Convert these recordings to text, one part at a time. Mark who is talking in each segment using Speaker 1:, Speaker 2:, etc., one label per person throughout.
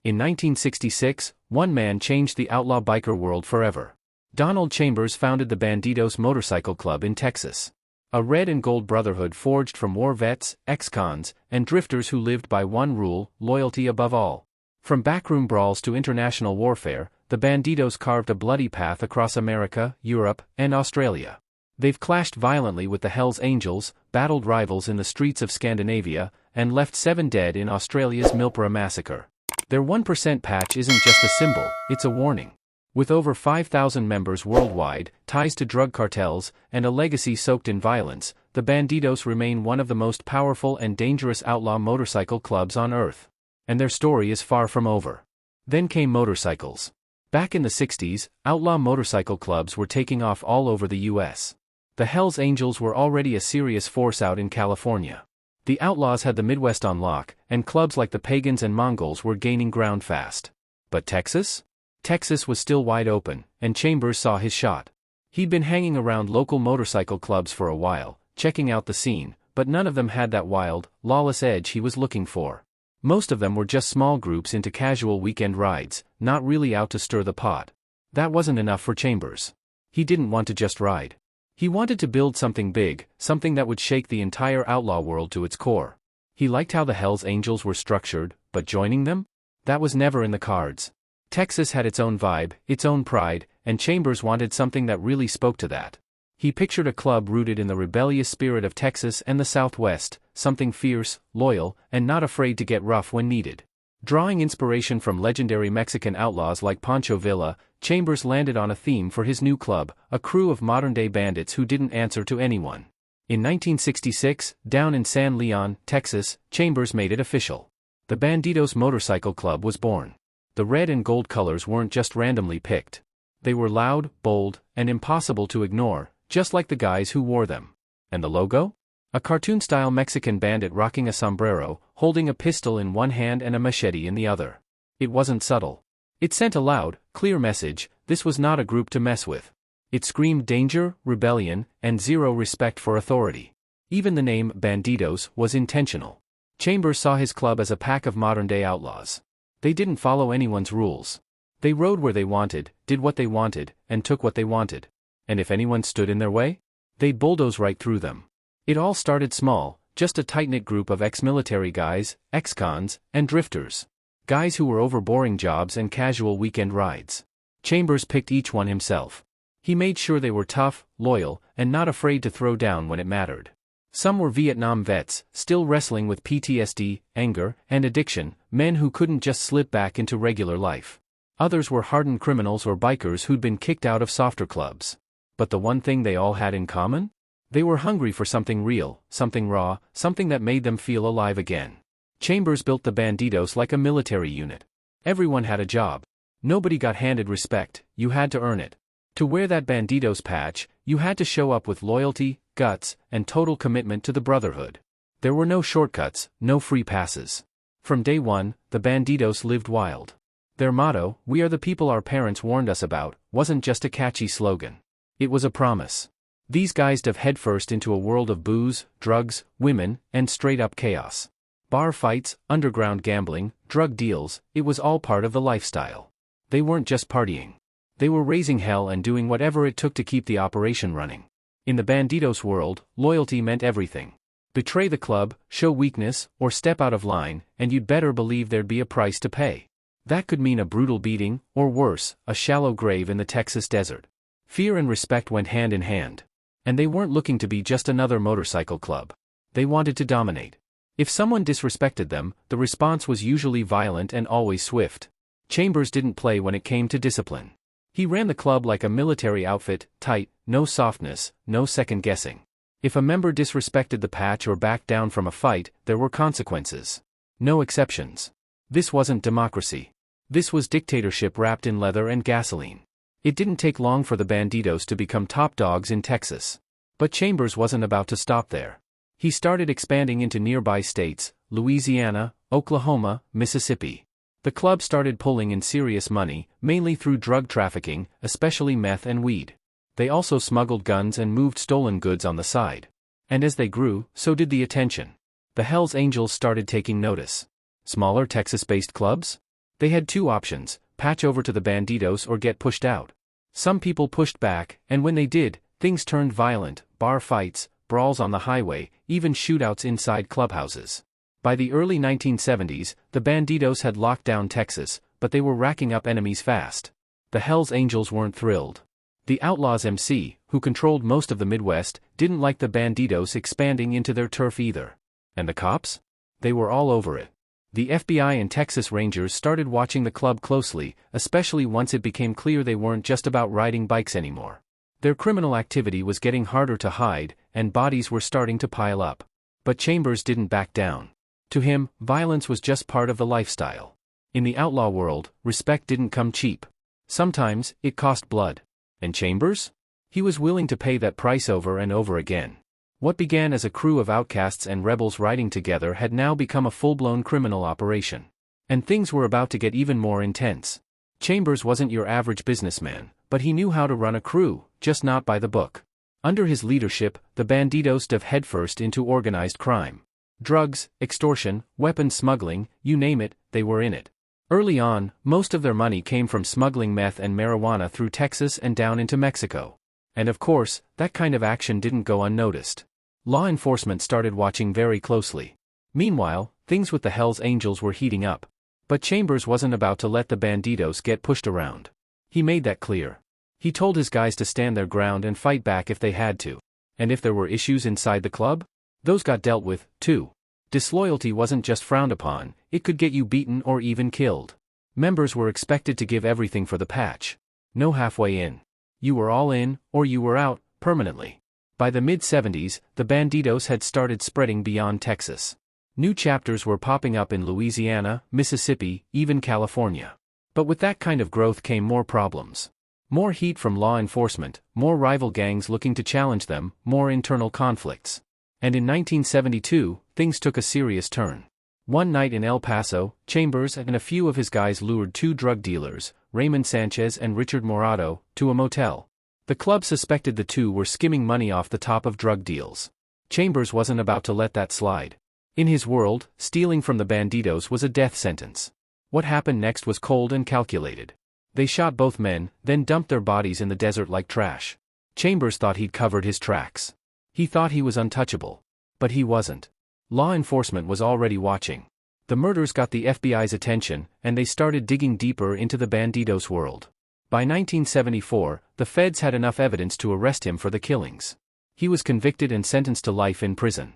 Speaker 1: In 1966, one man changed the outlaw biker world forever. Donald Chambers founded the Bandidos Motorcycle Club in Texas. A red and gold brotherhood forged from war vets, ex-cons, and drifters who lived by one rule: loyalty above all. From backroom brawls to international warfare, the Bandidos carved a bloody path across America, Europe, and Australia. They've clashed violently with the Hells Angels, battled rivals in the streets of Scandinavia, and left 7 dead in Australia's Milpera Massacre. Their 1% patch isn't just a symbol, it's a warning. With over 5,000 members worldwide, ties to drug cartels, and a legacy soaked in violence, the Bandidos remain one of the most powerful and dangerous outlaw motorcycle clubs on Earth. And their story is far from over. Then came motorcycles. Back in the 60s, outlaw motorcycle clubs were taking off all over the US. The Hells Angels were already a serious force out in California. The Outlaws had the Midwest on lock, and clubs like the Pagans and Mongols were gaining ground fast. But Texas? Texas was still wide open, and Chambers saw his shot. He'd been hanging around local motorcycle clubs for a while, checking out the scene, but none of them had that wild, lawless edge he was looking for. Most of them were just small groups into casual weekend rides, not really out to stir the pot. That wasn't enough for Chambers. He didn't want to just ride. He wanted to build something big, something that would shake the entire outlaw world to its core. He liked how the Hells Angels were structured, but joining them? That was never in the cards. Texas had its own vibe, its own pride, and Chambers wanted something that really spoke to that. He pictured a club rooted in the rebellious spirit of Texas and the Southwest, something fierce, loyal, and not afraid to get rough when needed. Drawing inspiration from legendary Mexican outlaws like Pancho Villa, Chambers landed on a theme for his new club: a crew of modern-day bandits who didn't answer to anyone. In 1966, down in San Leon, Texas, Chambers made it official. The Bandidos Motorcycle Club was born. The red and gold colors weren't just randomly picked. They were loud, bold, and impossible to ignore, just like the guys who wore them. And the logo? A cartoon-style Mexican bandit rocking a sombrero, holding a pistol in one hand and a machete in the other. It wasn't subtle. It sent a loud, clear message: this was not a group to mess with. It screamed danger, rebellion, and zero respect for authority. Even the name Bandidos was intentional. Chambers saw his club as a pack of modern-day outlaws. They didn't follow anyone's rules. They rode where they wanted, did what they wanted, and took what they wanted. And if anyone stood in their way, they'd bulldoze right through them. It all started small, just a tight-knit group of ex-military guys, ex-cons, and drifters. Guys who were over boring jobs and casual weekend rides. Chambers picked each one himself. He made sure they were tough, loyal, and not afraid to throw down when it mattered. Some were Vietnam vets, still wrestling with PTSD, anger, and addiction, men who couldn't just slip back into regular life. Others were hardened criminals or bikers who'd been kicked out of softer clubs. But the one thing they all had in common? They were hungry for something real, something raw, something that made them feel alive again. Chambers built the Bandidos like a military unit. Everyone had a job. Nobody got handed respect, you had to earn it. To wear that Bandidos patch, you had to show up with loyalty, guts, and total commitment to the Brotherhood. There were no shortcuts, no free passes. From day one, the Bandidos lived wild. Their motto, "We are the people our parents warned us about," wasn't just a catchy slogan. It was a promise. These guys dove headfirst into a world of booze, drugs, women, and straight-up chaos. Bar fights, underground gambling, drug deals, it was all part of the lifestyle. They weren't just partying. They were raising hell and doing whatever it took to keep the operation running. In the Bandidos world, loyalty meant everything. Betray the club, show weakness, or step out of line, and you'd better believe there'd be a price to pay. That could mean a brutal beating, or worse, a shallow grave in the Texas desert. Fear and respect went hand in hand. And they weren't looking to be just another motorcycle club. They wanted to dominate. If someone disrespected them, the response was usually violent and always swift. Chambers didn't play when it came to discipline. He ran the club like a military outfit, tight, no softness, no second guessing. If a member disrespected the patch or backed down from a fight, there were consequences. No exceptions. This wasn't democracy. This was dictatorship wrapped in leather and gasoline. It didn't take long for the Bandidos to become top dogs in Texas. But Chambers wasn't about to stop there. He started expanding into nearby states: Louisiana, Oklahoma, Mississippi. The club started pulling in serious money, mainly through drug trafficking, especially meth and weed. They also smuggled guns and moved stolen goods on the side. And as they grew, so did the attention. The Hells Angels started taking notice. Smaller Texas-based clubs? They had two options: patch over to the Bandidos or get pushed out. Some people pushed back, and when they did, things turned violent: bar fights, brawls on the highway, even shootouts inside clubhouses. By the early 1970s, the Bandidos had locked down Texas, but they were racking up enemies fast. The Hells Angels weren't thrilled. The Outlaws MC, who controlled most of the Midwest, didn't like the Bandidos expanding into their turf either. And the cops? They were all over it. The FBI and Texas Rangers started watching the club closely, especially once it became clear they weren't just about riding bikes anymore. Their criminal activity was getting harder to hide, and bodies were starting to pile up. But Chambers didn't back down. To him, violence was just part of the lifestyle. In the outlaw world, respect didn't come cheap. Sometimes, it cost blood. And Chambers? He was willing to pay that price over and over again. What began as a crew of outcasts and rebels riding together had now become a full-blown criminal operation. And things were about to get even more intense. Chambers wasn't your average businessman, but he knew how to run a crew, just not by the book. Under his leadership, the Bandidos dove headfirst into organized crime. Drugs, extortion, weapons smuggling, you name it, they were in it. Early on, most of their money came from smuggling meth and marijuana through Texas and down into Mexico. And of course, that kind of action didn't go unnoticed. Law enforcement started watching very closely. Meanwhile, things with the Hells Angels were heating up. But Chambers wasn't about to let the Bandidos get pushed around. He made that clear. He told his guys to stand their ground and fight back if they had to. And if there were issues inside the club, those got dealt with, too. Disloyalty wasn't just frowned upon, it could get you beaten or even killed. Members were expected to give everything for the patch. No halfway in. You were all in, or you were out, permanently. By the mid-70s, the Bandidos had started spreading beyond Texas. New chapters were popping up in Louisiana, Mississippi, even California. But with that kind of growth came more problems. More heat from law enforcement, more rival gangs looking to challenge them, more internal conflicts. And in 1972, things took a serious turn. One night in El Paso, Chambers and a few of his guys lured two drug dealers, Raymond Sanchez and Richard Morado, to a motel. The club suspected the two were skimming money off the top of drug deals. Chambers wasn't about to let that slide. In his world, stealing from the Bandidos was a death sentence. What happened next was cold and calculated. They shot both men, then dumped their bodies in the desert like trash. Chambers thought he'd covered his tracks. He thought he was untouchable. But he wasn't. Law enforcement was already watching. The murders got the FBI's attention, and they started digging deeper into the Bandidos world. By 1974, the feds had enough evidence to arrest him for the killings. He was convicted and sentenced to life in prison.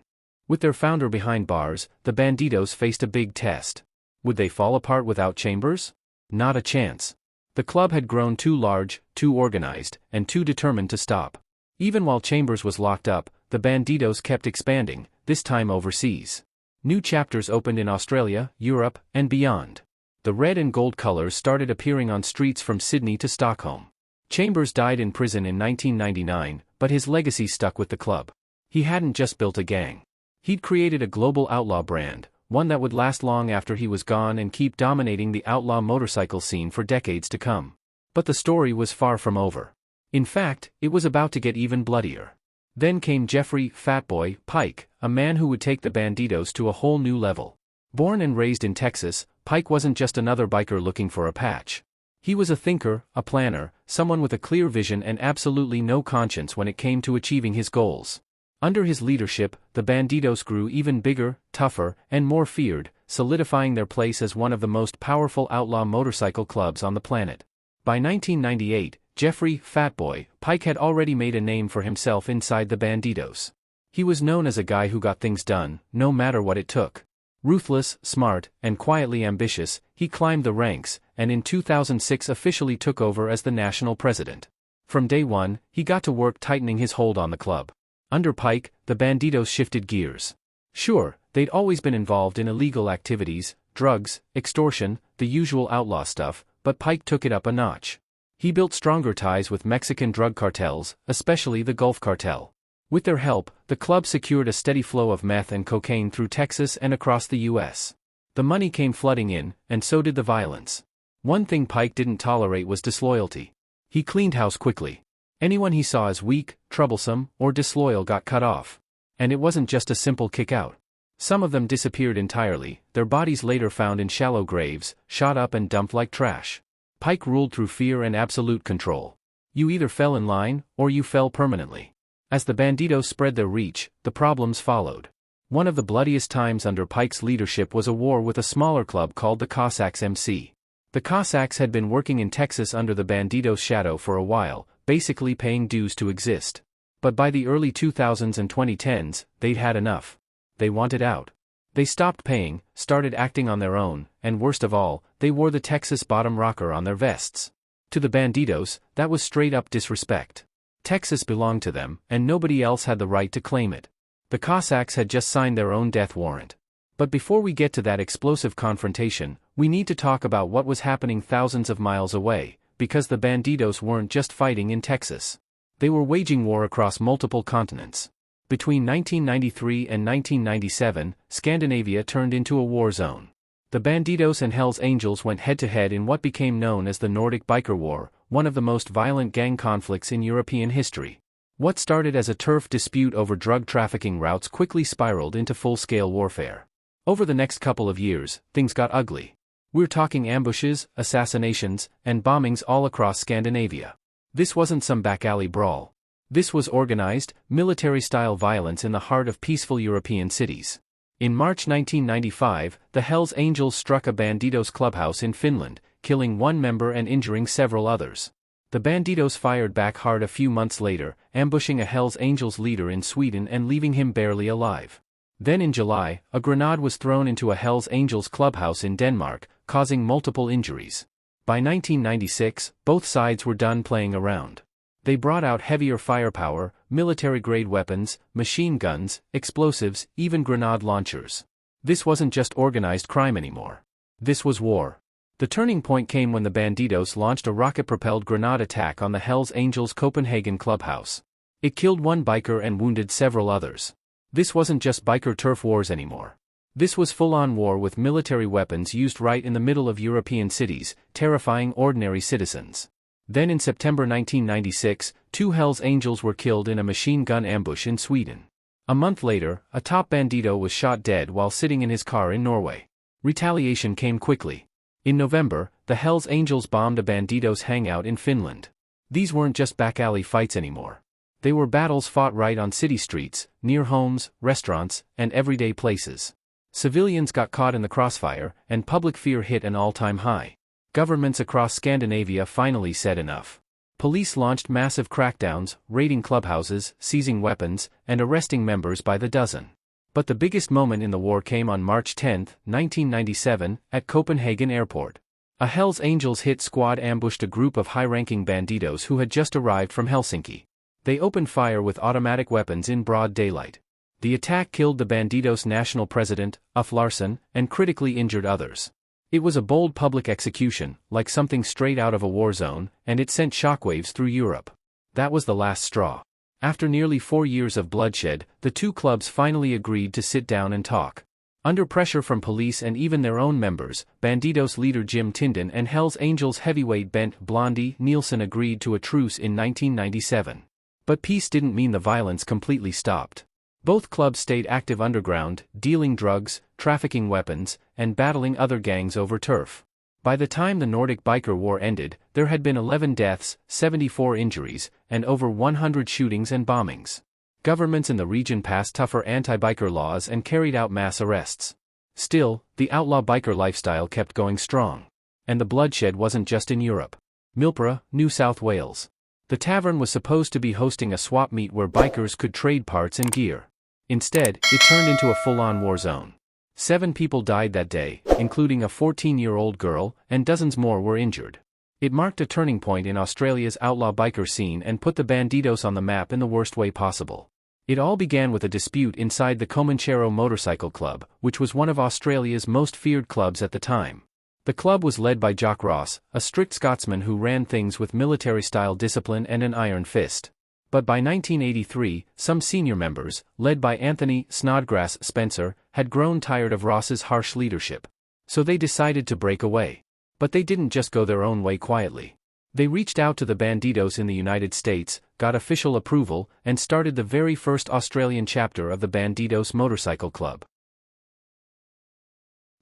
Speaker 1: With their founder behind bars, the Bandidos faced a big test. Would they fall apart without Chambers? Not a chance. The club had grown too large, too organized, and too determined to stop. Even while Chambers was locked up, the Bandidos kept expanding, this time overseas. New chapters opened in Australia, Europe, and beyond. The red and gold colors started appearing on streets from Sydney to Stockholm. Chambers died in prison in 1999, but his legacy stuck with the club. He hadn't just built a gang. He'd created a global outlaw brand, one that would last long after he was gone and keep dominating the outlaw motorcycle scene for decades to come. But the story was far from over. In fact, it was about to get even bloodier. Then came Jeffrey "Fatboy" Pike, a man who would take the Bandidos to a whole new level. Born and raised in Texas, Pike wasn't just another biker looking for a patch. He was a thinker, a planner, someone with a clear vision and absolutely no conscience when it came to achieving his goals. Under his leadership, the Bandidos grew even bigger, tougher, and more feared, solidifying their place as one of the most powerful outlaw motorcycle clubs on the planet. By 1998, Jeffrey "Fatboy" Pike had already made a name for himself inside the Bandidos. He was known as a guy who got things done, no matter what it took. Ruthless, smart, and quietly ambitious, he climbed the ranks, and in 2006 officially took over as the national president. From day one, he got to work tightening his hold on the club. Under Pike, the Bandidos shifted gears. Sure, they'd always been involved in illegal activities, drugs, extortion, the usual outlaw stuff, but Pike took it up a notch. He built stronger ties with Mexican drug cartels, especially the Gulf Cartel. With their help, the club secured a steady flow of meth and cocaine through Texas and across the U.S. The money came flooding in, and so did the violence. One thing Pike didn't tolerate was disloyalty. He cleaned house quickly. Anyone he saw as weak, troublesome, or disloyal got cut off. And it wasn't just a simple kick out. Some of them disappeared entirely, their bodies later found in shallow graves, shot up and dumped like trash. Pike ruled through fear and absolute control. You either fell in line, or you fell permanently. As the Bandidos spread their reach, the problems followed. One of the bloodiest times under Pike's leadership was a war with a smaller club called the Cossacks MC. The Cossacks had been working in Texas under the Bandidos' shadow for a while, basically paying dues to exist. But by the early 2000s and 2010s, they'd had enough. They wanted out. They stopped paying, started acting on their own, and worst of all, they wore the Texas bottom rocker on their vests. To the Bandidos, that was straight-up disrespect. Texas belonged to them, and nobody else had the right to claim it. The Cossacks had just signed their own death warrant. But before we get to that explosive confrontation, we need to talk about what was happening thousands of miles away, because the Bandidos weren't just fighting in Texas. They were waging war across multiple continents. Between 1993 and 1997, Scandinavia turned into a war zone. The Bandidos and Hells Angels went head-to-head in what became known as the Nordic Biker War, one of the most violent gang conflicts in European history. What started as a turf dispute over drug trafficking routes quickly spiraled into full-scale warfare. Over the next couple of years, things got ugly. We're talking ambushes, assassinations, and bombings all across Scandinavia. This wasn't some back-alley brawl. This was organized, military-style violence in the heart of peaceful European cities. In March 1995, the Hells Angels struck a Bandidos clubhouse in Finland, killing one member and injuring several others. The Bandidos fired back hard a few months later, ambushing a Hells Angels leader in Sweden and leaving him barely alive. Then in July, a grenade was thrown into a Hells Angels clubhouse in Denmark, causing multiple injuries. By 1996, both sides were done playing around. They brought out heavier firepower, military-grade weapons, machine guns, explosives, even grenade launchers. This wasn't just organized crime anymore. This was war. The turning point came when the Bandidos launched a rocket-propelled grenade attack on the Hells Angels Copenhagen clubhouse. It killed one biker and wounded several others. This wasn't just biker turf wars anymore. This was full-on war with military weapons used right in the middle of European cities, terrifying ordinary citizens. Then in September 1996, 2 Hells Angels were killed in a machine gun ambush in Sweden. A month later, a top Bandido was shot dead while sitting in his car in Norway. Retaliation came quickly. In November, the Hells Angels bombed a Bandidos hangout in Finland. These weren't just back-alley fights anymore. They were battles fought right on city streets, near homes, restaurants, and everyday places. Civilians got caught in the crossfire, and public fear hit an all-time high. Governments across Scandinavia finally said enough. Police launched massive crackdowns, raiding clubhouses, seizing weapons, and arresting members by the dozen. But the biggest moment in the war came on March 10, 1997, at Copenhagen Airport. A Hells Angels hit squad ambushed a group of high-ranking Bandidos who had just arrived from Helsinki. They opened fire with automatic weapons in broad daylight. The attack killed the Bandidos national president, Ulf Larsson, and critically injured others. It was a bold public execution, like something straight out of a war zone, and it sent shockwaves through Europe. That was the last straw. After nearly 4 years of bloodshed, the two clubs finally agreed to sit down and talk. Under pressure from police and even their own members, Bandidos leader Jim Tinden and Hells Angels heavyweight Bent Blondie Nielsen agreed to a truce in 1997. But peace didn't mean the violence completely stopped. Both clubs stayed active underground, dealing drugs, trafficking weapons, and battling other gangs over turf. By the time the Nordic Biker War ended, there had been 11 deaths, 74 injuries, and over 100 shootings and bombings. Governments in the region passed tougher anti-biker laws and carried out mass arrests. Still, the outlaw biker lifestyle kept going strong. And the bloodshed wasn't just in Europe. Milpera, New South Wales. The tavern was supposed to be hosting a swap meet where bikers could trade parts and gear. Instead, it turned into a full-on war zone. 7 people died that day, including a 14-year-old girl, and dozens more were injured. It marked a turning point in Australia's outlaw biker scene and put the Bandidos on the map in the worst way possible. It all began with a dispute inside the Milpera Motorcycle Club, which was one of Australia's most feared clubs at the time. The club was led by Jock Ross, a strict Scotsman who ran things with military-style discipline and an iron fist. But by 1983, some senior members, led by Anthony Snodgrass Spencer, had grown tired of Ross's harsh leadership. So they decided to break away. But they didn't just go their own way quietly. They reached out to the Bandidos in the United States, got official approval, and started the very first Australian chapter of the Bandidos Motorcycle Club.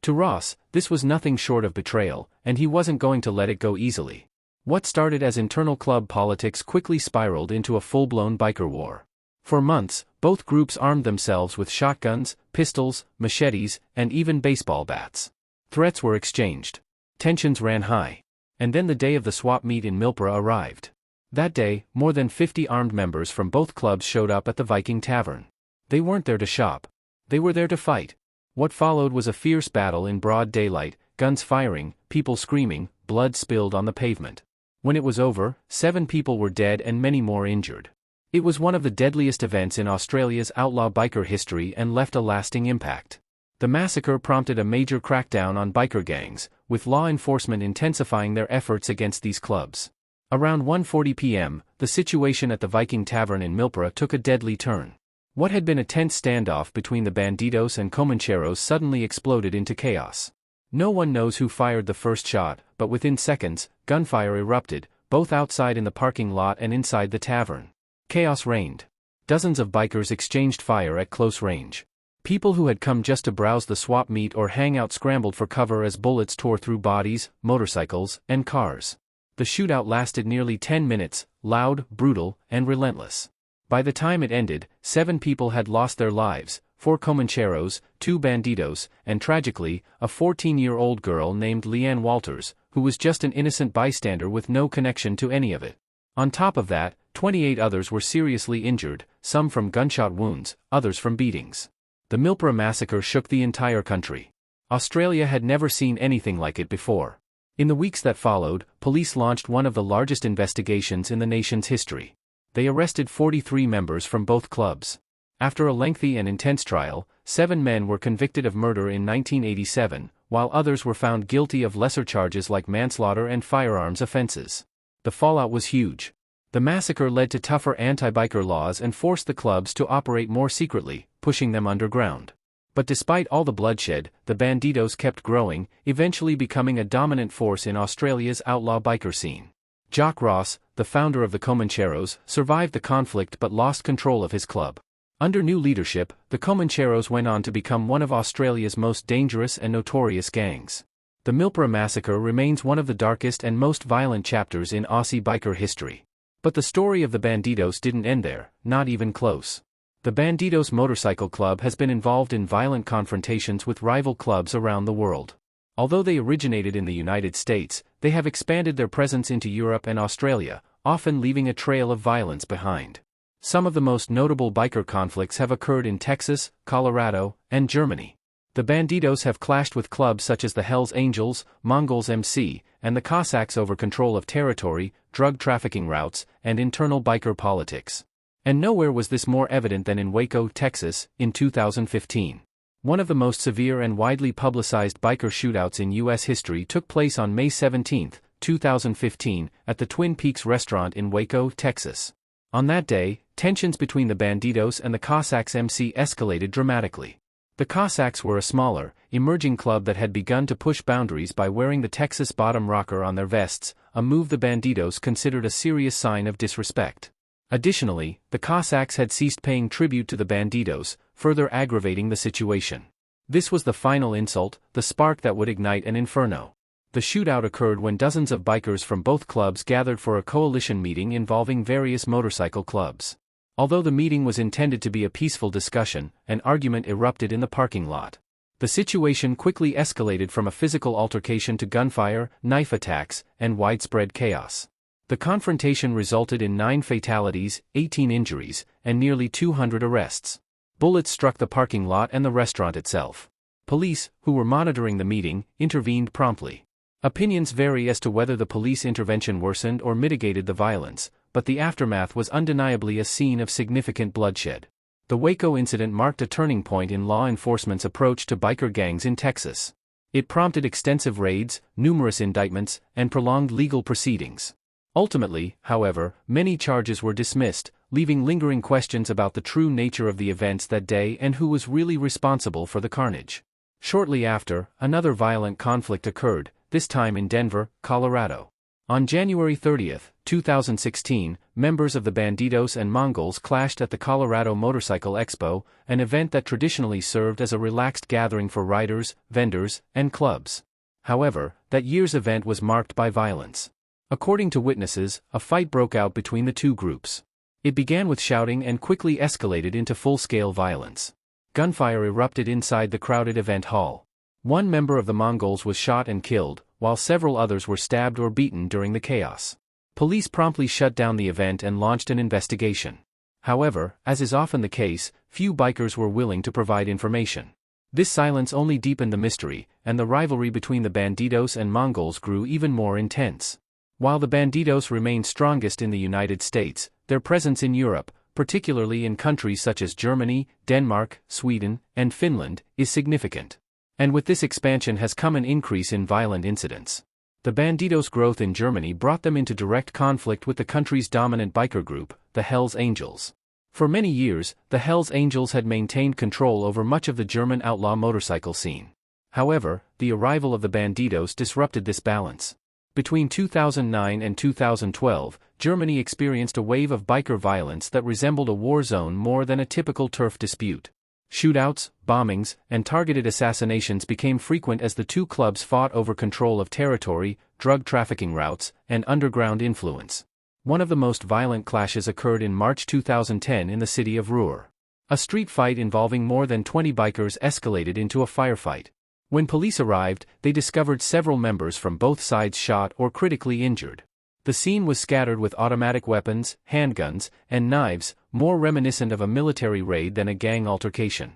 Speaker 1: To Ross, this was nothing short of betrayal, and he wasn't going to let it go easily. What started as internal club politics quickly spiraled into a full-blown biker war. For months, both groups armed themselves with shotguns, pistols, machetes, and even baseball bats. Threats were exchanged. Tensions ran high. And then the day of the swap meet in Milpera arrived. That day, more than 50 armed members from both clubs showed up at the Viking Tavern. They weren't there to shop. They were there to fight. What followed was a fierce battle in broad daylight, guns firing, people screaming, blood spilled on the pavement. When it was over, 7 people were dead and many more injured. It was one of the deadliest events in Australia's outlaw biker history and left a lasting impact. The massacre prompted a major crackdown on biker gangs, with law enforcement intensifying their efforts against these clubs. Around 1:40 p.m., the situation at the Viking Tavern in Milpera took a deadly turn. What had been a tense standoff between the Bandidos and Comancheros suddenly exploded into chaos. No one knows who fired the first shot, but within seconds, gunfire erupted, both outside in the parking lot and inside the tavern. Chaos reigned. Dozens of bikers exchanged fire at close range. People who had come just to browse the swap meet or hang out scrambled for cover as bullets tore through bodies, motorcycles, and cars. The shootout lasted nearly 10 minutes, loud, brutal, and relentless. By the time it ended, 7 people had lost their lives, 4 Comancheros, 2 Bandidos, and tragically, a 14-year-old girl named Leanne Walters, who was just an innocent bystander with no connection to any of it. On top of that, 28 others were seriously injured, some from gunshot wounds, others from beatings. The Milpera Massacre shook the entire country. Australia had never seen anything like it before. In the weeks that followed, police launched one of the largest investigations in the nation's history. They arrested 43 members from both clubs. After a lengthy and intense trial, 7 men were convicted of murder in 1987, while others were found guilty of lesser charges like manslaughter and firearms offenses. The fallout was huge. The massacre led to tougher anti-biker laws and forced the clubs to operate more secretly, pushing them underground. But despite all the bloodshed, the Bandidos kept growing, eventually becoming a dominant force in Australia's outlaw biker scene. Jock Ross, the founder of the Comancheros, survived the conflict but lost control of his club. Under new leadership, the Comancheros went on to become one of Australia's most dangerous and notorious gangs. The Milpera Massacre remains one of the darkest and most violent chapters in Aussie biker history. But the story of the Bandidos didn't end there, not even close. The Bandidos Motorcycle Club has been involved in violent confrontations with rival clubs around the world. Although they originated in the United States, they have expanded their presence into Europe and Australia, often leaving a trail of violence behind. Some of the most notable biker conflicts have occurred in Texas, Colorado, and Germany. The Bandidos have clashed with clubs such as the Hells Angels, Mongols MC, and the Cossacks over control of territory, drug trafficking routes, and internal biker politics. And nowhere was this more evident than in Waco, Texas, in 2015. One of the most severe and widely publicized biker shootouts in U.S. history took place on May 17, 2015, at the Twin Peaks restaurant in Waco, Texas. On that day, tensions between the Bandidos and the Cossacks MC escalated dramatically. The Cossacks were a smaller, emerging club that had begun to push boundaries by wearing the Texas bottom rocker on their vests, a move the Bandidos considered a serious sign of disrespect. Additionally, the Cossacks had ceased paying tribute to the Bandidos, further aggravating the situation. This was the final insult, the spark that would ignite an inferno. The shootout occurred when dozens of bikers from both clubs gathered for a coalition meeting involving various motorcycle clubs. Although the meeting was intended to be a peaceful discussion, an argument erupted in the parking lot. The situation quickly escalated from a physical altercation to gunfire, knife attacks, and widespread chaos. The confrontation resulted in 9 fatalities, 18 injuries, and nearly 200 arrests. Bullets struck the parking lot and the restaurant itself. Police, who were monitoring the meeting, intervened promptly. Opinions vary as to whether the police intervention worsened or mitigated the violence, but the aftermath was undeniably a scene of significant bloodshed. The Waco incident marked a turning point in law enforcement's approach to biker gangs in Texas. It prompted extensive raids, numerous indictments, and prolonged legal proceedings. Ultimately, however, many charges were dismissed, leaving lingering questions about the true nature of the events that day and who was really responsible for the carnage. Shortly after, another violent conflict occurred, this time in Denver, Colorado. On January 30, 2016, members of the Bandidos and Mongols clashed at the Colorado Motorcycle Expo, an event that traditionally served as a relaxed gathering for riders, vendors, and clubs. However, that year's event was marked by violence. According to witnesses, a fight broke out between the two groups. It began with shouting and quickly escalated into full-scale violence. Gunfire erupted inside the crowded event hall. One member of the Mongols was shot and killed, while several others were stabbed or beaten during the chaos. Police promptly shut down the event and launched an investigation. However, as is often the case, few bikers were willing to provide information. This silence only deepened the mystery, and the rivalry between the Bandidos and Mongols grew even more intense. While the Bandidos remained strongest in the United States, their presence in Europe, particularly in countries such as Germany, Denmark, Sweden, and Finland, is significant. And with this expansion has come an increase in violent incidents. The Bandidos' growth in Germany brought them into direct conflict with the country's dominant biker group, the Hells Angels. For many years, the Hells Angels had maintained control over much of the German outlaw motorcycle scene. However, the arrival of the Bandidos disrupted this balance. Between 2009 and 2012, Germany experienced a wave of biker violence that resembled a war zone more than a typical turf dispute. Shootouts, bombings, and targeted assassinations became frequent as the two clubs fought over control of territory, drug trafficking routes, and underground influence. One of the most violent clashes occurred in March 2010 in the city of Ruhr. A street fight involving more than 20 bikers escalated into a firefight. When police arrived, they discovered several members from both sides shot or critically injured. The scene was scattered with automatic weapons, handguns, and knives, more reminiscent of a military raid than a gang altercation.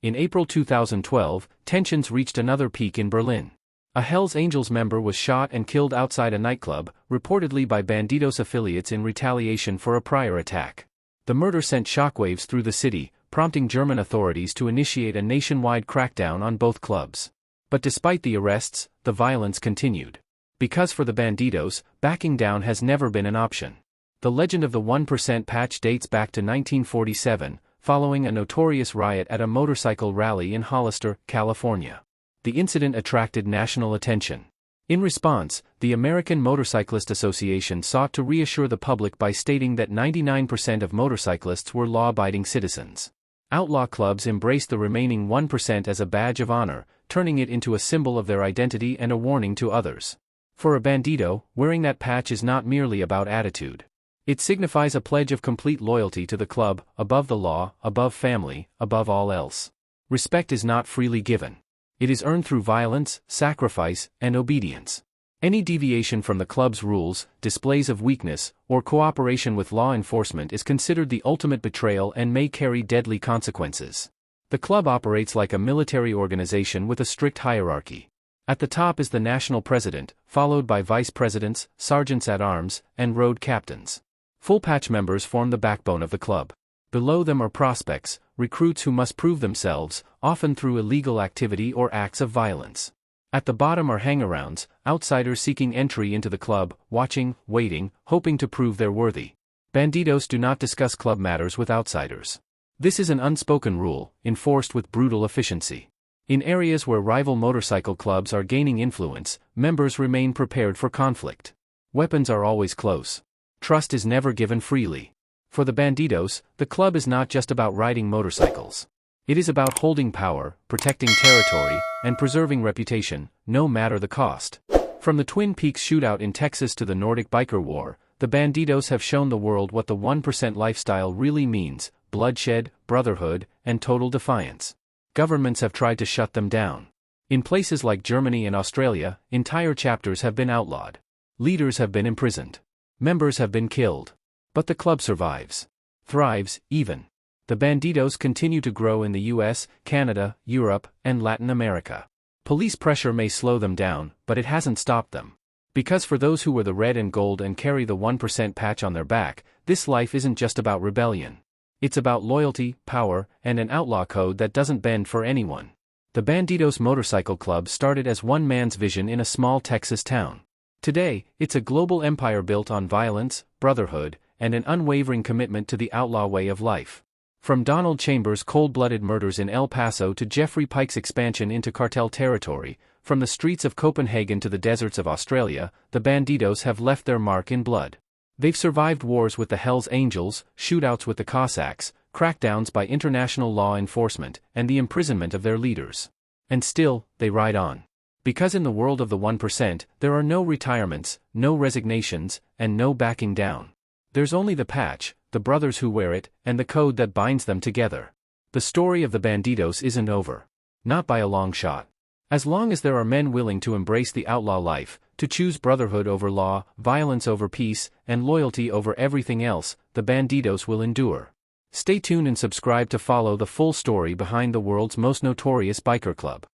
Speaker 1: In April 2012, tensions reached another peak in Berlin. A Hells Angels member was shot and killed outside a nightclub, reportedly by Bandidos affiliates in retaliation for a prior attack. The murder sent shockwaves through the city, prompting German authorities to initiate a nationwide crackdown on both clubs. But despite the arrests, the violence continued. Because for the Bandidos, backing down has never been an option. The legend of the 1% patch dates back to 1947, following a notorious riot at a motorcycle rally in Hollister, California. The incident attracted national attention. In response, the American Motorcyclist Association sought to reassure the public by stating that 99% of motorcyclists were law-abiding citizens. Outlaw clubs embraced the remaining 1% as a badge of honor, turning it into a symbol of their identity and a warning to others. For a Bandido, wearing that patch is not merely about attitude. It signifies a pledge of complete loyalty to the club, above the law, above family, above all else. Respect is not freely given. It is earned through violence, sacrifice, and obedience. Any deviation from the club's rules, displays of weakness, or cooperation with law enforcement is considered the ultimate betrayal and may carry deadly consequences. The club operates like a military organization with a strict hierarchy. At the top is the national president, followed by vice presidents, sergeants-at-arms, and road captains. Full patch members form the backbone of the club. Below them are prospects, recruits who must prove themselves, often through illegal activity or acts of violence. At the bottom are hangarounds, outsiders seeking entry into the club, watching, waiting, hoping to prove they're worthy. Bandidos do not discuss club matters with outsiders. This is an unspoken rule, enforced with brutal efficiency. In areas where rival motorcycle clubs are gaining influence, members remain prepared for conflict. Weapons are always close. Trust is never given freely. For the Bandidos, the club is not just about riding motorcycles. It is about holding power, protecting territory, and preserving reputation, no matter the cost. From the Twin Peaks shootout in Texas to the Nordic Biker War, the Bandidos have shown the world what the 1% lifestyle really means: bloodshed, brotherhood, and total defiance. Governments have tried to shut them down. In places like Germany and Australia, entire chapters have been outlawed. Leaders have been imprisoned. Members have been killed. But the club survives. Thrives, even. The Bandidos continue to grow in the US, Canada, Europe, and Latin America. Police pressure may slow them down, but it hasn't stopped them. Because for those who wear the red and gold and carry the 1% patch on their back, this life isn't just about rebellion. It's about loyalty, power, and an outlaw code that doesn't bend for anyone. The Bandidos Motorcycle Club started as one man's vision in a small Texas town. Today, it's a global empire built on violence, brotherhood, and an unwavering commitment to the outlaw way of life. From Donald Chambers' cold-blooded murders in El Paso to Jeffrey Pike's expansion into cartel territory, from the streets of Copenhagen to the deserts of Australia, the Bandidos have left their mark in blood. They've survived wars with the Hells Angels, shootouts with the Cossacks, crackdowns by international law enforcement, and the imprisonment of their leaders. And still, they ride on. Because in the world of the 1%, there are no retirements, no resignations, and no backing down. There's only the patch, the brothers who wear it, and the code that binds them together. The story of the Bandidos isn't over. Not by a long shot. As long as there are men willing to embrace the outlaw life, to choose brotherhood over law, violence over peace, and loyalty over everything else, the Bandidos will endure. Stay tuned and subscribe to follow the full story behind the world's most notorious biker club.